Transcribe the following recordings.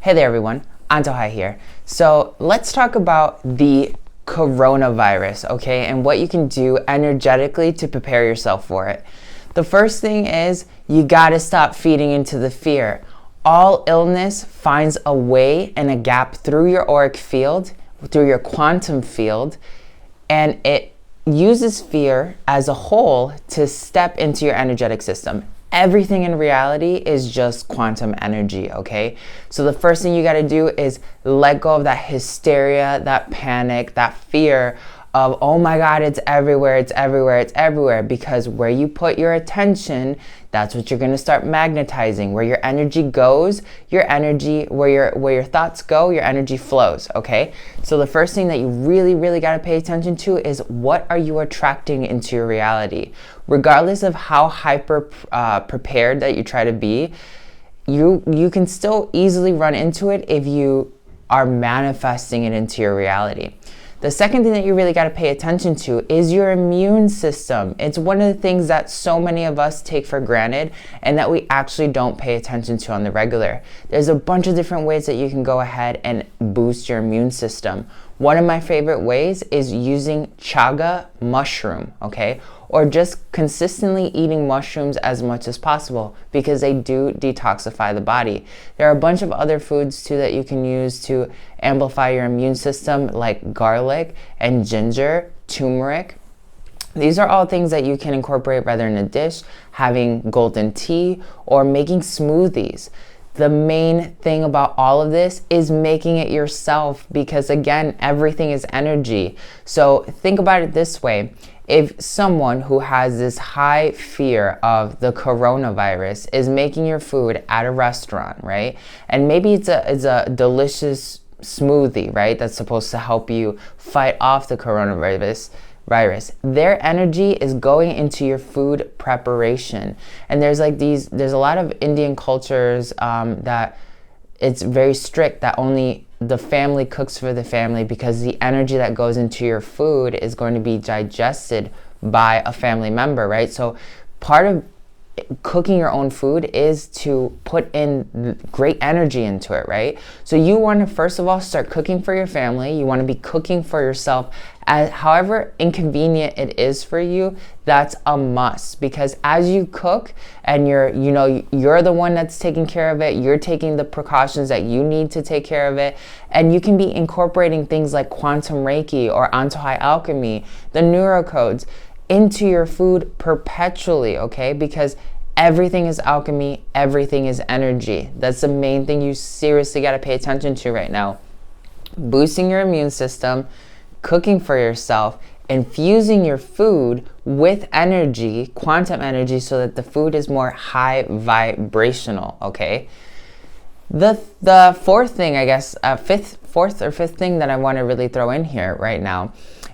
Hey there everyone, Antojai here. So let's talk about the coronavirus, okay, and what you can do energetically to prepare yourself for it. The first thing is you gotta stop feeding into the fear. All illness finds a way and a gap through your auric field, through your quantum field, and it uses fear as a whole to step into your energetic system. Everything in reality is just quantum energy, okay? So the first thing you gotta do is let go of that hysteria, that panic, that fear of, oh my God, it's everywhere, it's everywhere, it's everywhere. Because where you put your attention, that's what you're gonna start magnetizing. Where your energy goes, your energy, where your thoughts go, your energy flows, okay? So the first thing that you really gotta pay attention to is what are you attracting into your reality? Regardless of how hyper prepared that you try to be, you can still easily run into it if you are manifesting it into your reality. The second thing that you really got to pay attention to is your immune system. It's one of the things that so many of us take for granted and that we actually don't pay attention to on the regular. There's a bunch of different ways that you can go ahead and boost your immune system. One of my favorite ways is using chaga mushroom, okay? Or just consistently eating mushrooms as much as possible because they do detoxify the body. There are a bunch of other foods too that you can use to amplify your immune system, like garlic and ginger, turmeric. These are all things that you can incorporate rather in a dish, having golden tea, or making smoothies. The main thing about all of this is making it yourself because, again, everything is energy. So think about it this way. If someone who has this high fear of the coronavirus is making your food at a restaurant, right? And maybe it's a delicious smoothie, right? That's supposed to help you fight off the coronavirus. Their energy is going into your food preparation. And there's a lot of Indian cultures that it's very strict that only the family cooks for the family because the energy that goes into your food is going to be digested by a family member, right? So part of cooking your own food is to put in great energy into it, right? So you want to first of all start cooking for your family. You want to be cooking for yourself. However inconvenient it is for you, that's a must, because as you cook and you're the one that's taking care of it, you're taking the precautions that you need to take care of it, and you can be incorporating things like Quantum Reiki or Antojai Alchemy, the neurocodes, into your food perpetually, okay? Because everything is alchemy, everything is energy. That's the main thing you seriously got to pay attention to right now. Boosting your immune system, cooking for yourself, infusing your food with energy, quantum energy, so that the food is more high vibrational, okay? The fourth thing, I guess, fourth or fifth thing that I want to really throw in here right now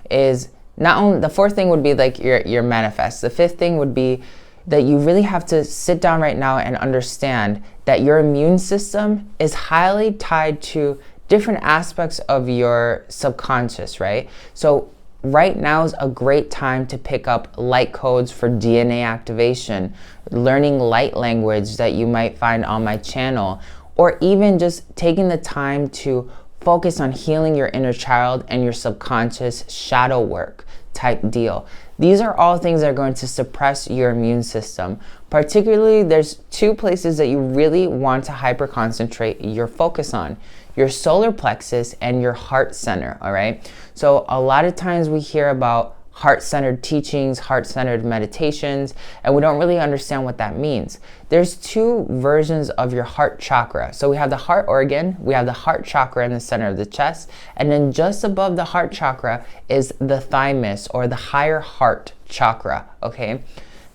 is not only, the fourth thing would be like your manifest. The fifth thing would be that you really have to sit down right now and understand that your immune system is highly tied to different aspects of your subconscious, right? So right now is a great time to pick up light codes for DNA activation, learning light language that you might find on my channel, or even just taking the time to focus on healing your inner child and your subconscious shadow work type deal. These are all things that are going to suppress your immune system. Particularly, there's two places that you really want to hyper concentrate your focus on: your solar plexus and your heart center, all right? So a lot of times we hear about heart-centered teachings, heart-centered meditations, and we don't really understand what that means. There's two versions of your heart chakra. So we have the heart organ, we have the heart chakra in the center of the chest, and then just above the heart chakra is the thymus, or the higher heart chakra, okay?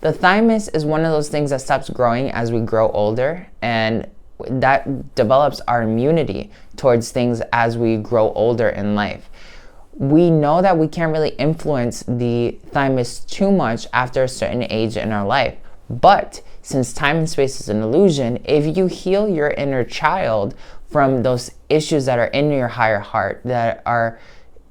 The thymus is one of those things that stops growing as we grow older, and that develops our immunity towards things as we grow older in life. We know that we can't really influence the thymus too much after a certain age in our life. But since time and space is an illusion, if you heal your inner child from those issues that are in your higher heart, that are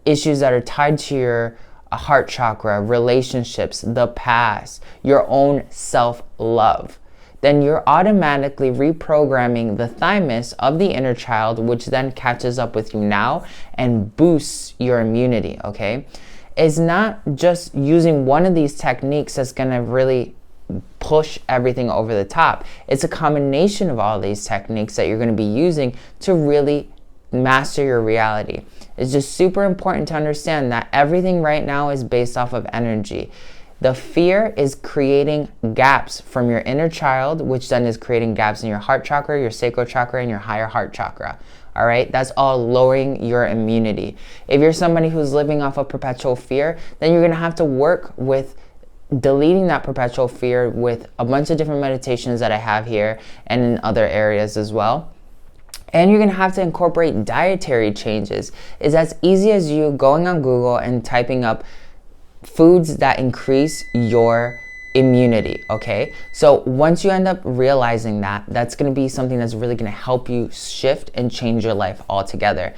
issues that are tied to your heart chakra, relationships, the past, your own self-love, then you're automatically reprogramming the thymus of the inner child, which then catches up with you now and boosts your immunity, okay? It's not just using one of these techniques that's gonna really push everything over the top. It's a combination of all these techniques that you're gonna be using to really master your reality. It's just super important to understand that everything right now is based off of energy. The fear is creating gaps from your inner child, which then is creating gaps in your heart chakra, your sacral chakra, and your higher heart chakra. All right, that's all lowering your immunity. If you're somebody who's living off of perpetual fear, then you're gonna have to work with deleting that perpetual fear with a bunch of different meditations that I have here and in other areas as well. And you're gonna have to incorporate dietary changes. It's as easy as you going on Google and typing up foods that increase your immunity, okay? So once you end up realizing that, that's gonna be something that's really gonna help you shift and change your life altogether.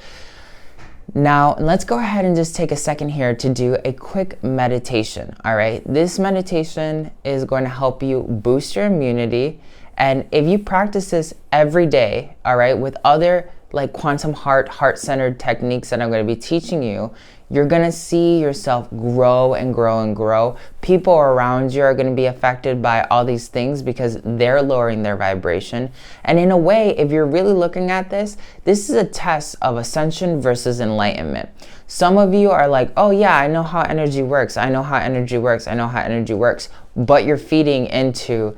Now, let's go ahead and just take a second here to do a quick meditation, all right? This meditation is going to help you boost your immunity. And if you practice this every day, all right, with other like quantum heart-centered techniques that I'm going to be teaching you, you're going to see yourself grow and grow and grow. People around you are going to be affected by all these things because they're lowering their vibration. And in a way, if you're really looking at this, this is a test of ascension versus enlightenment. Some of you are like, oh yeah, I know how energy works. I know how energy works. I know how energy works. But you're feeding into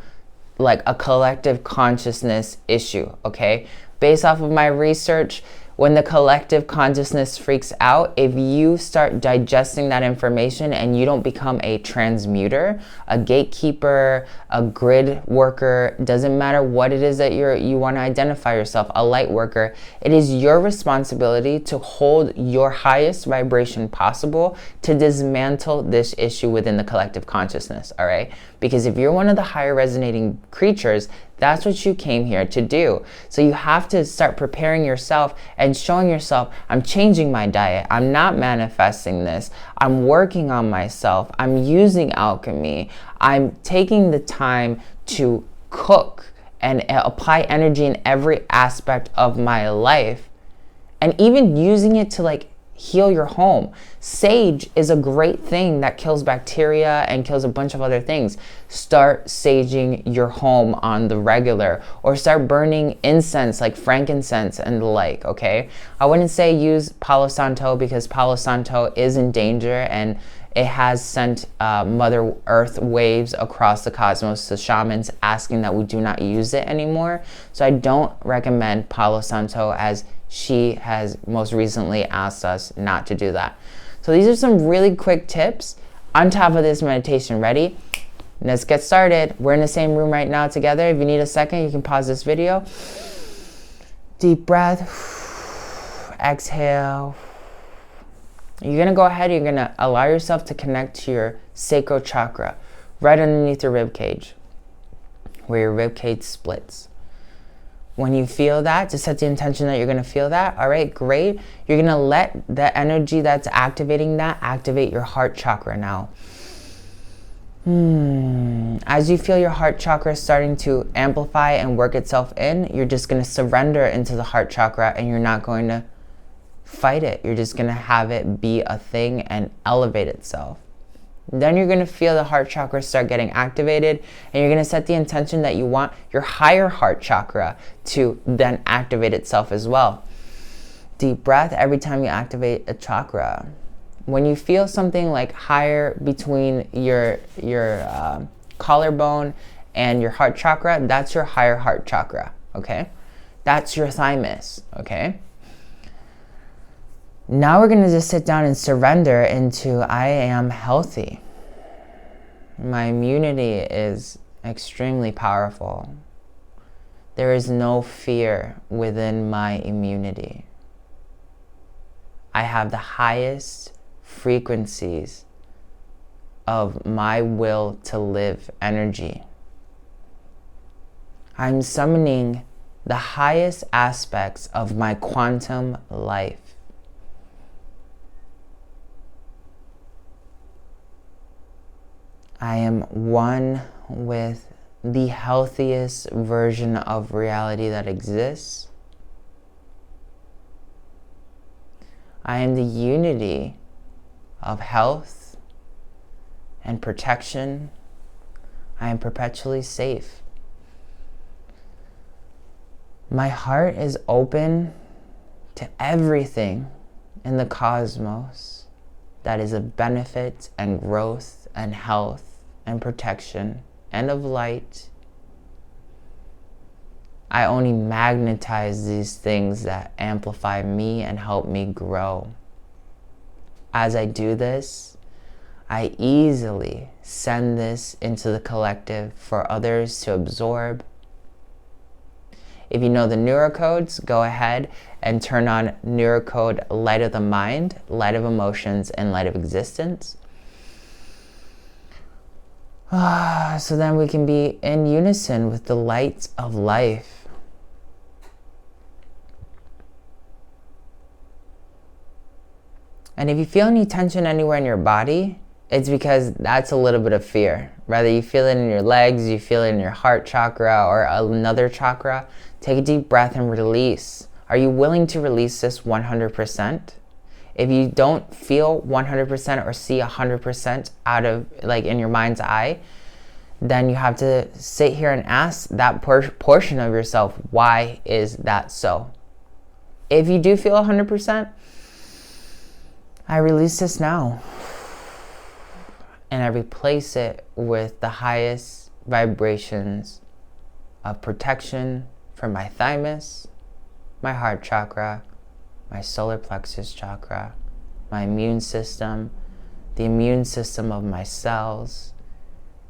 like a collective consciousness issue, okay? Based off of my research, when the collective consciousness freaks out, if you start digesting that information and you don't become a transmuter, a gatekeeper, a grid worker, doesn't matter what it is that you want to identify yourself, a light worker, it is your responsibility to hold your highest vibration possible to dismantle this issue within the collective consciousness, all right? Because if you're one of the higher resonating creatures, that's what you came here to do. So you have to start preparing yourself and showing yourself, I'm changing my diet. I'm not manifesting this. I'm working on myself. I'm using alchemy. I'm taking the time to cook and apply energy in every aspect of my life. And even using it to like heal your home. Sage is a great thing that kills bacteria and kills a bunch of other things. Start saging your home on the regular, or start burning incense like frankincense and the like, okay? I wouldn't say use Palo Santo because Palo Santo is in danger and it has sent Mother Earth waves across the cosmos to shamans asking that we do not use it anymore. So I don't recommend Palo Santo, as she has most recently asked us not to do that. So these are some really quick tips on top of this meditation. Ready? Let's get started. We're in the same room right now together. If you need a second, you can pause this video. Deep breath. Exhale. You're going to go ahead, you're going to allow yourself to connect to your sacral chakra right underneath your rib cage, where your rib cage splits. When you feel that, just set the intention that you're going to feel that. All right, great. You're going to let the energy that's activating that activate your heart chakra now. As you feel your heart chakra starting to amplify and work itself in, you're just going to surrender into the heart chakra and you're not going to fight it. You're just going to have it be a thing and elevate itself. Then you're going to feel the heart chakra start getting activated, and you're going to set the intention that you want your higher heart chakra to then activate itself as well. Deep breath every time you activate a chakra. When you feel something like higher between your collarbone and your heart chakra, that's your higher heart chakra, okay? That's your thymus, okay? Now we're going to just sit down and surrender into I am healthy. My immunity is extremely powerful. There is no fear within my immunity. I have the highest frequencies of my will to live energy. I'm summoning the highest aspects of my quantum life. I am one with the healthiest version of reality that exists. I am the unity of health and protection. I am perpetually safe. My heart is open to everything in the cosmos that is of benefit and growth and health and protection and of light. I only magnetize these things that amplify me and help me grow. As I do this, I easily send this into the collective for others to absorb. If you know the neurocodes, go ahead and turn on neurocode light of the mind, light of emotions, and light of existence. So then we can be in unison with the light of life. And if you feel any tension anywhere in your body, it's because that's a little bit of fear. Whether you feel it in your legs, you feel it in your heart chakra or another chakra, take a deep breath and release. Are you willing to release this 100%? If you don't feel 100% or see 100% out of, like, in your mind's eye, then you have to sit here and ask that portion of yourself, why is that so? If you do feel 100%, I release this now. And I replace it with the highest vibrations of protection from my thymus, my heart chakra, my solar plexus chakra, my immune system, the immune system of my cells,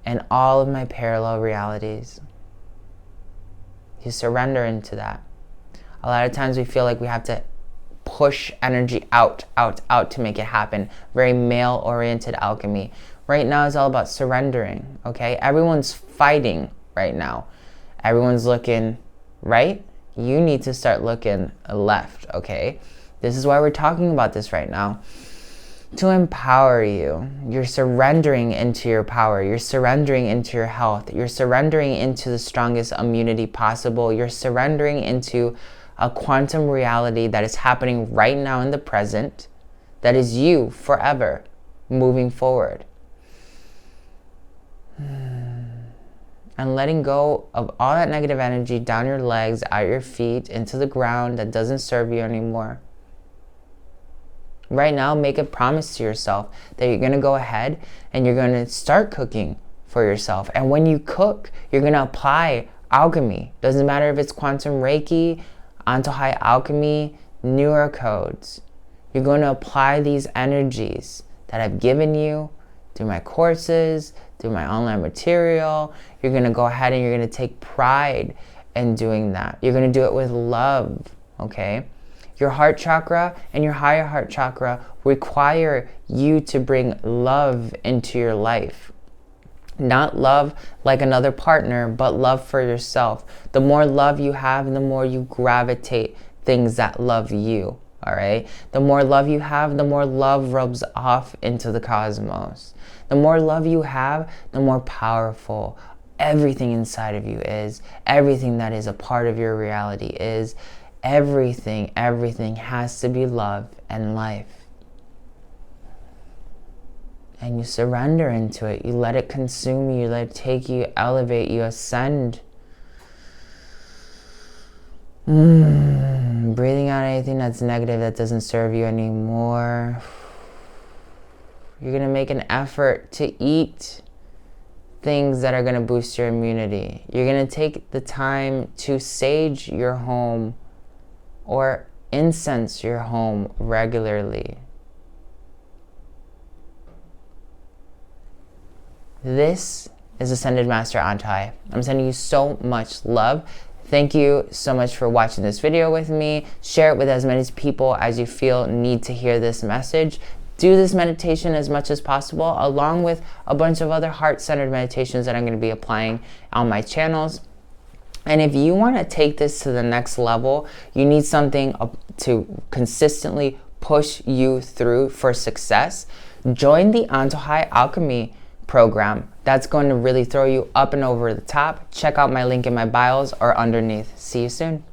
and all of my parallel realities. You surrender into that. A lot of times we feel like we have to push energy out to make it happen. Very male-oriented alchemy. Right now is all about surrendering, okay? Everyone's fighting right now. Everyone's looking right. You need to start looking left, okay? This is why we're talking about this right now. To empower you. You're surrendering into your power. You're surrendering into your health. You're surrendering into the strongest immunity possible. You're surrendering into a quantum reality that is happening right now in the present, that is you forever moving forward. And letting go of all that negative energy down your legs, out your feet, into the ground that doesn't serve you anymore. Right now, make a promise to yourself that you're going to go ahead and you're going to start cooking for yourself. And when you cook, you're going to apply alchemy. Doesn't matter if it's Quantum Reiki, Antojai Alchemy, neurocodes. You're going to apply these energies that I've given you through my courses, through my online material. You're going to go ahead and you're going to take pride in doing that. You're going to do it with love, okay? Your heart chakra and your higher heart chakra require you to bring love into your life. Not love like another partner, but love for yourself. The more love you have, the more you gravitate things that love you, all right? The more love you have, the more love rubs off into the cosmos. The more love you have, the more powerful everything inside of you is. Everything that is a part of your reality is. Everything has to be love and life. And you surrender into it. You let it consume you. You let it take you, elevate you, ascend. Breathing out anything that's negative, that doesn't serve you anymore. You're going to make an effort to eat things that are going to boost your immunity. You're going to take the time to sage your home or incense your home regularly. This is Ascended Master Antojai. I'm sending you so much love. Thank you so much for watching this video with me. Share it with as many people as you feel need to hear this message. Do this meditation as much as possible, along with a bunch of other heart-centered meditations that I'm going to be applying on my channels. And if you want to take this to the next level, you need something to consistently push you through for success. Join the Antojai Alchemy program. That's going to really throw you up and over the top. Check out my link in my bios or underneath. See you soon.